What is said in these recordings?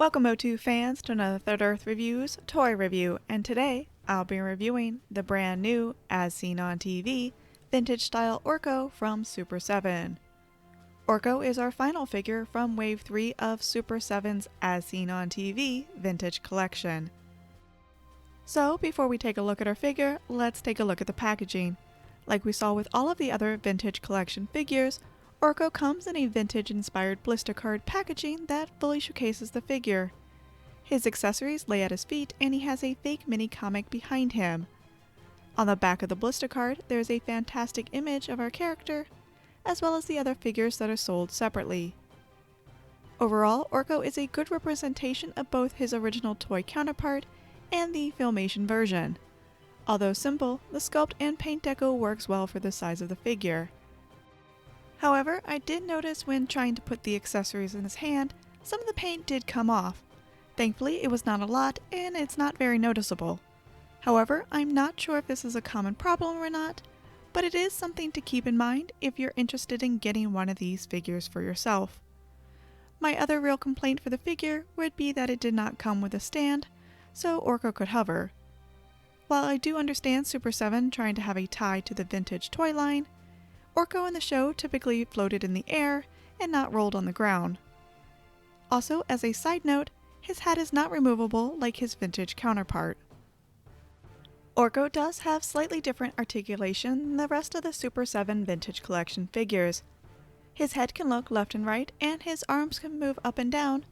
Welcome MOTU fans to another Third Earth Reviews toy review, and today I'll be reviewing the brand new, as seen on TV, vintage style Orko from Super 7. Orko is our final figure from Wave 3 of Super 7's As Seen on TV Vintage Collection. So before we take a look at our figure, let's take a look at the packaging. Like we saw with all of the other Vintage Collection figures, Orko comes in a vintage-inspired blister card packaging that fully showcases the figure. His accessories lay at his feet, and he has a fake mini comic behind him. On the back of the blister card, there is a fantastic image of our character, as well as the other figures that are sold separately. Overall, Orko is a good representation of both his original toy counterpart and the Filmation version. Although simple, the sculpt and paint deco works well for the size of the figure. However, I did notice when trying to put the accessories in his hand, some of the paint did come off. Thankfully, it was not a lot, and it's not very noticeable. However, I'm not sure if this is a common problem or not, but it is something to keep in mind if you're interested in getting one of these figures for yourself. My other real complaint for the figure would be that it did not come with a stand, so Orko could hover. While I do understand Super 7 trying to have a tie to the vintage toy line, Orko in the show typically floated in the air and not rolled on the ground. Also, as a side note, his hat is not removable like his vintage counterpart. Orko does have slightly different articulation than the rest of the Super 7 Vintage Collection figures. His head can look left and right, and his arms can move up and down.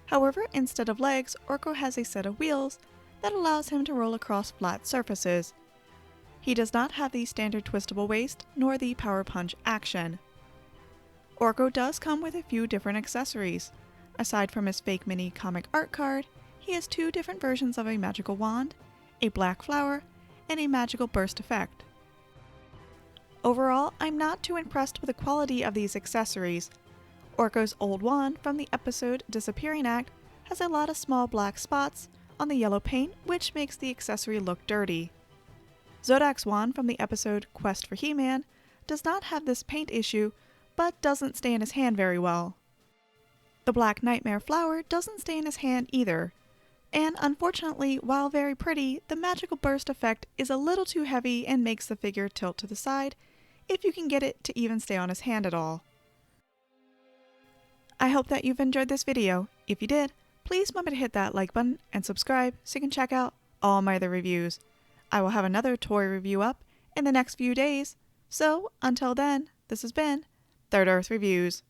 However, instead of legs, Orko has a set of wheels that allows him to roll across flat surfaces. He does not have the standard twistable waist, nor the power punch action. Orko does come with a few different accessories. Aside from his fake mini comic art card, he has two different versions of a magical wand, a black flower, and a magical burst effect. Overall, I'm not too impressed with the quality of these accessories. Orko's old wand from the episode Disappearing Act has a lot of small black spots on the yellow paint, which makes the accessory look dirty. Zodak's wand from the episode Quest for He-Man does not have this paint issue, but doesn't stay in his hand very well. The Black Nightmare flower doesn't stay in his hand either, and unfortunately, while very pretty, the magical burst effect is a little too heavy and makes the figure tilt to the side if you can get it to even stay on his hand at all. I hope that you've enjoyed this video. If you did, please remember to hit that like button and subscribe so you can check out all my other reviews. I will have another toy review up in the next few days, so until then, this has been Third Earth Reviews.